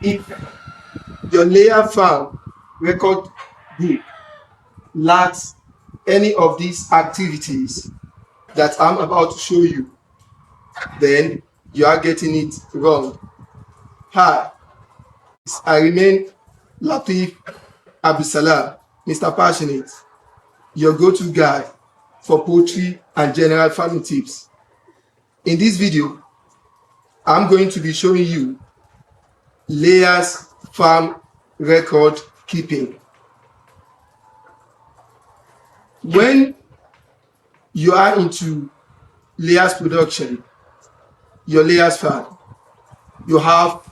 If your layer farm record book lacks any of these activities that I'm about to show you, then you are getting it wrong. Hi, I remain Latif Abdulsalam, Mr. Passionate, your go-to guy for poultry and general farming tips. In this video, I'm going to be showing you layers farm record keeping. When you are into layers production, your layers farm, you have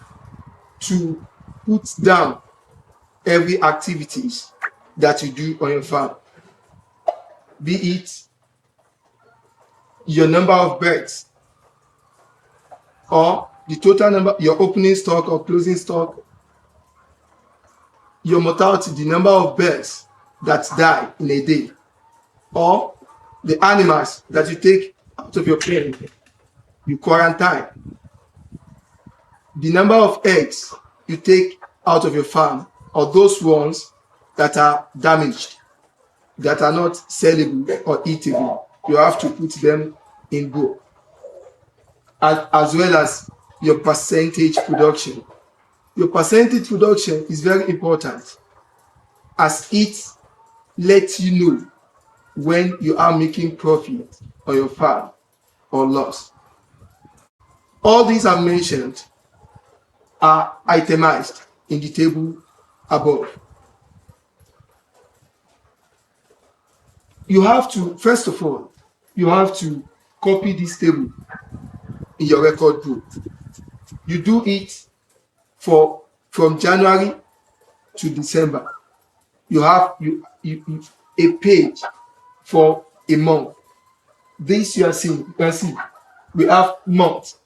to put down every activities that you do on your farm, be it your number of birds or the total number, your opening stock or closing stock, your mortality, the number of birds that die in a day, or the animals that you take out of your pen, you quarantine, the number of eggs you take out of your farm, or those ones that are damaged, that are not sellable or eatable, you have to put them in book, as well as your percentage production. Your percentage production is very important, as it lets you know when you are making profit on your farm or loss. All these are mentioned are itemized in the table above. You have to, first of all, you have to copy this table in your record book. You do it from January to December. You have a page for a month. This you are seeing, you can see we have month.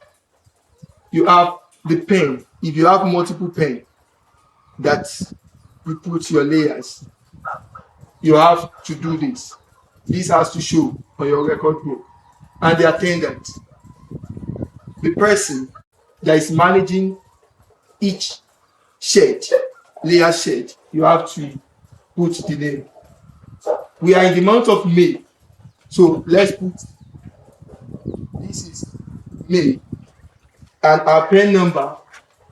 You have the pen. If you have multiple pen that you put your layers, you have to do this. This has to show on your record book. And the attendant, the person that is managing each shed, layer shed, you have to put the name. We are in the month of May, so let's put, this is May, and our pen number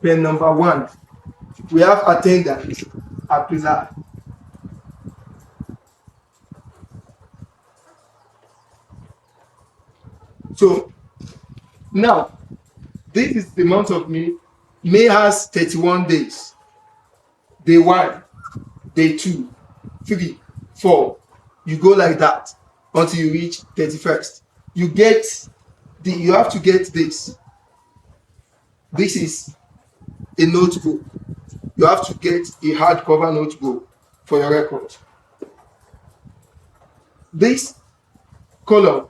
1. We have attendant Abdullah. So now this is the month of May. May has 31 days. Day 1, day 2, 3, 4. You go like that until you reach 31st. You have to get this. This is a notebook. You have to get a hardcover notebook for your record. This column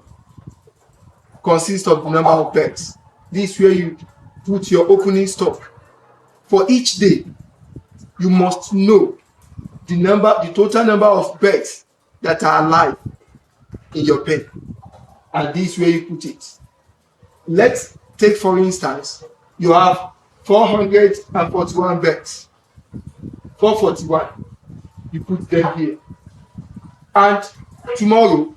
consists of the number of birds. This is where you put your opening stock. For each day, you must know the total number of birds that are alive in your pen, and this is where you put it. Let's take, for instance, you have 441 birds. 441, you put them here. And tomorrow,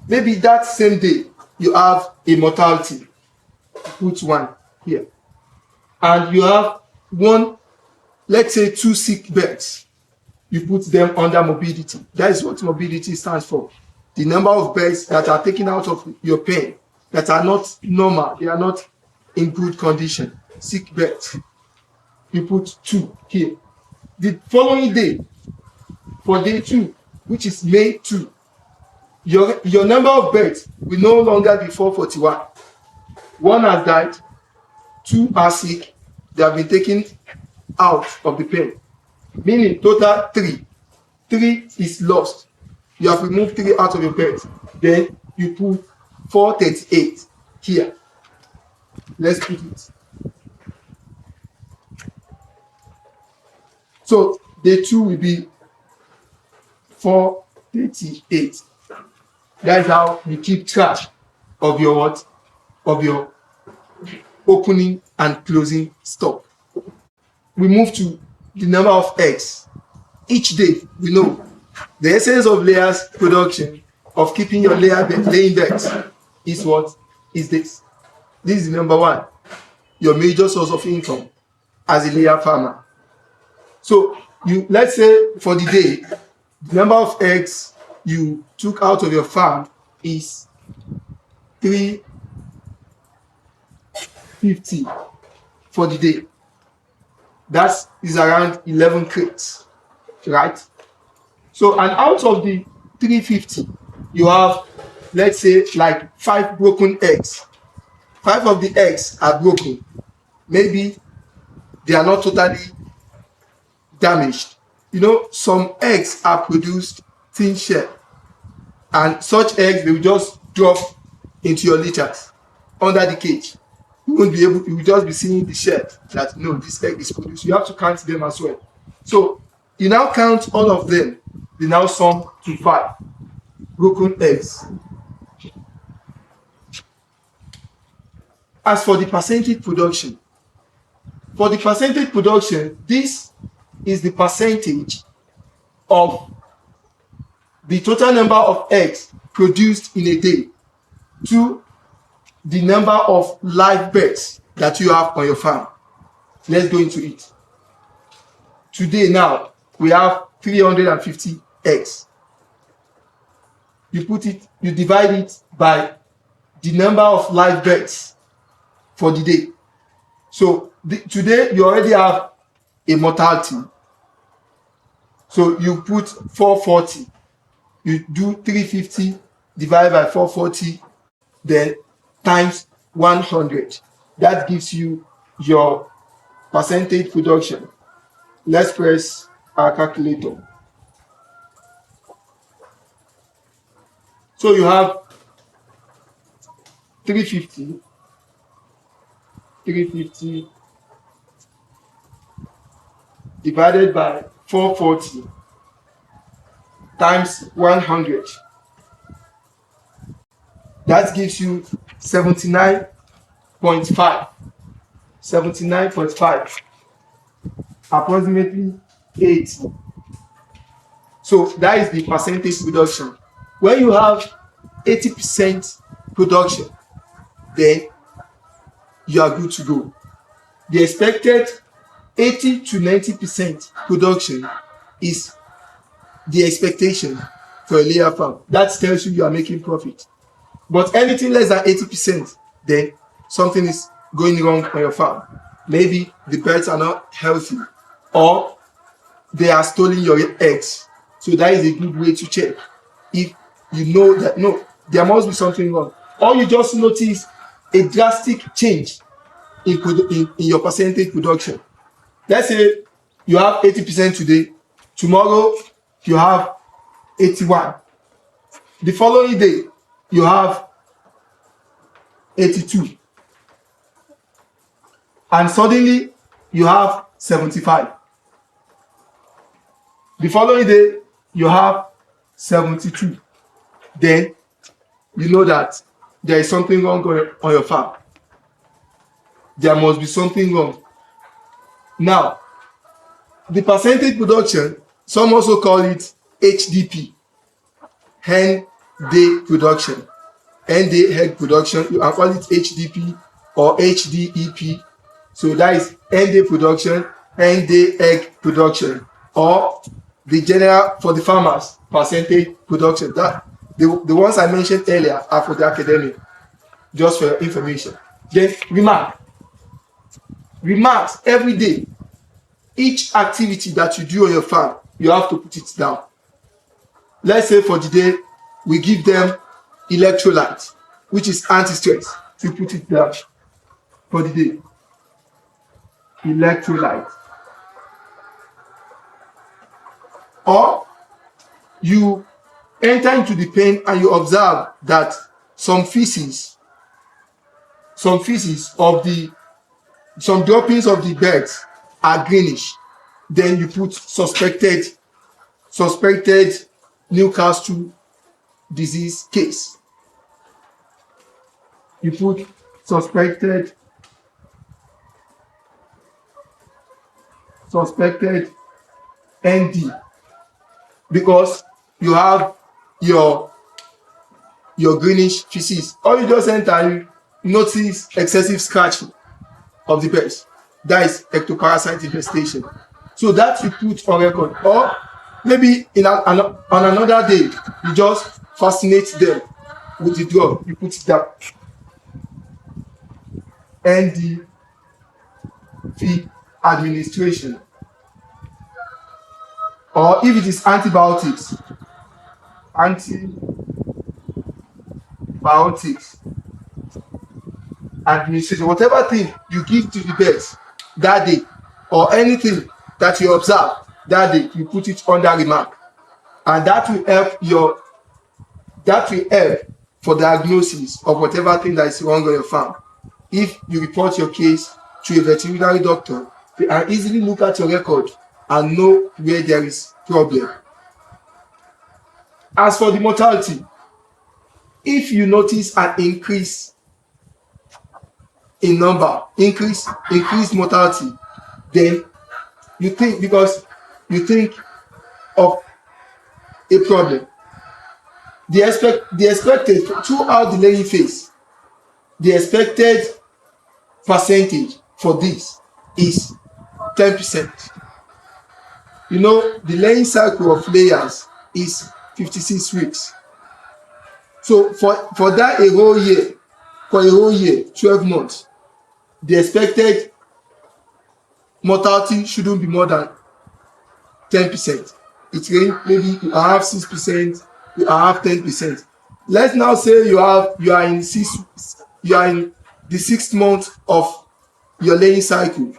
maybe that same day, you have a mortality, you put 1 here. And you have one, let's say 2 sick birds, you put them under morbidity. That is what morbidity stands for. The number of birds that are taken out of your pen that are not normal, they are not in good condition, sick birds. You put 2 here. The following day, for day 2, which is May 2, your number of birds will no longer be 441. 1 has died, 2 are sick, they have been taken out of the pen, meaning total 3. 3 is lost. You have removed 3 out of your pen. Then you put 438 here. Let's put it. So day 2 will be 438. That is how you keep track of your what? Of your opening and closing stock. we move to the number of eggs. Each day, we know the essence of layers production, of keeping your laying eggs, is what? Is this. This is number one, your major source of income as a layer farmer. So let's say for the day, the number of eggs you took out of your farm is 350 for the day. That is around 11 crates, right? So, and out of the 350, you have, let's say, like 5 broken eggs. 5 of the eggs are broken. Maybe they are not totally damaged. Some eggs are produced thin shell, and such eggs, they will just drop into your litters under the cage. You will just be seeing the shell that no, this egg is produced. You have to count them as well. So you now count all of them. They now sum to 5 broken eggs. As for the percentage production, this is the percentage of the total number of eggs produced in a day to the number of live birds that you have on your farm. Let's go into it. Today now, we have 350 eggs. You divide it by the number of live birds for the day. So today you already have a mortality. So you put 440. You do 350 divided by 440, then times 100. That gives you your percentage production. Let's press our calculator. So you have 350 divided by 440 times 100. That gives you 79.5. Approximately 80. So that is the percentage production. When you have 80% production, then you are good to go. The expected 80 to 90% production is the expectation for a layer farm. That tells you are making profit. But anything less than 80%, then something is going wrong on your farm. Maybe the birds are not healthy, or they are stealing your eggs. So that is a good way to check. If you know that no, there must be something wrong, or you just notice a drastic change in your percentage production. Let's say you have 80% today, tomorrow you have 81, the following day you have 82, and suddenly you have 75. The following day you have 72. Then you know that there is something wrong on your farm. There must be something wrong. Now, the percentage production, some also call it HDP, hen day production. Hen day egg production, you can call it HDP or HDEP. So that is hen day production, hen day egg production, or the general for the farmers percentage production. That the ones I mentioned earlier are for the academic, just for your information. Then remarks every day. Each activity that you do on your farm, you have to put it down. Let's say for the day we give them electrolyte, which is anti-stress. You put it down for the day. Electrolyte. Or you enter into the pen and you observe that some droppings of the birds are greenish. Then you put suspected Newcastle disease case. You put suspected suspected ND, because you have your greenish feces, or you just enter and you notice excessive scratching of the pets. That is ectoparasite infestation. So that you put on record, or maybe on another day you just fascinate them with the drug, you put it down, ND feed administration. Or if it is antibiotics administration, whatever thing you give to the birds that day, or anything that you observe that day, you put it under remark, and that will help for diagnosis of whatever thing that is wrong on your farm. If you report your case to a veterinary doctor, they can easily look at your record and know where there is problem. As for the mortality, if you notice an increase in number, increased mortality, then you think of a problem. The expected throughout the laying phase, the expected percentage for this is 10%. You know, the laying cycle of layers is 56 weeks. So for that a whole year, 12 months, the expected mortality shouldn't be more than 10%. It range, maybe you have 6%, you have 10%. Let's now say you are in the 6th month of your laying cycle,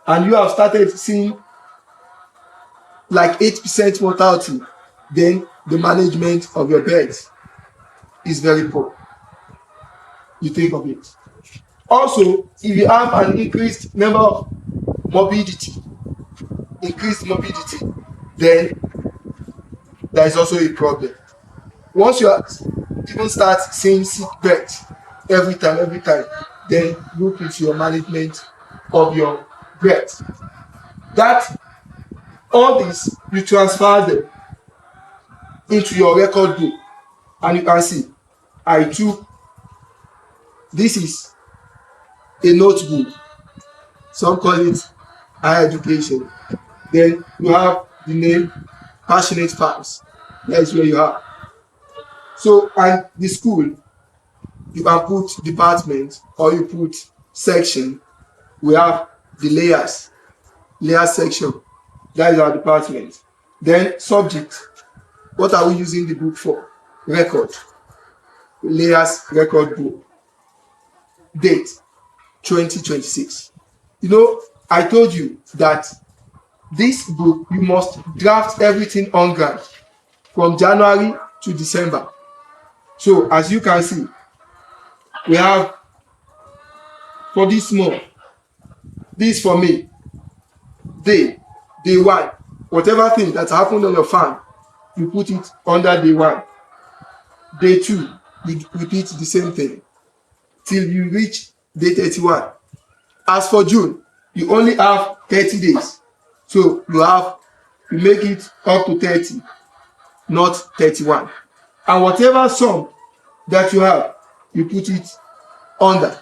and you have started seeing like 8% mortality. Then the management of your birds is very poor. You think of it. Also, if you have an increased number of morbidity, then there is also a problem. Once you even start seeing sick birds every time, then look into your management of your birds. That all this, you transfer them into your record book, and you can see this is a notebook. Some call it higher education. Then you have the name passionate farms. That is where you are. So, and the school, you can put department, or you put section. We have the layer section. That is our department. Then subject. What are we using the book for? Record. Layers record book. Date 2026. You know, I told you that this book, you must draft everything on ground from January to December. So as you can see, we have for this month, this for me, day 1, whatever thing that happened on your farm, you put it under day 1. Day 2, you repeat the same thing till you reach day 31. As for June, you only have 30 days. So you make it up to 30, not 31. And whatever sum that you have, you put it under.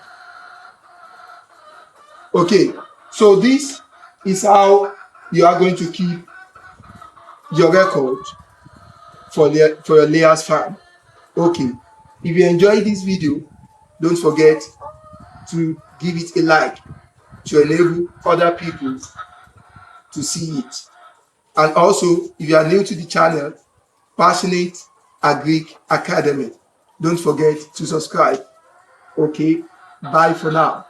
Okay, so this is how you are going to keep your record for your layers farm. Okay, if you enjoyed this video, don't forget to give it a like to enable other people to see it. And also, if you are new to the channel, Passionate Agric Academy, don't forget to subscribe. Okay, bye for now.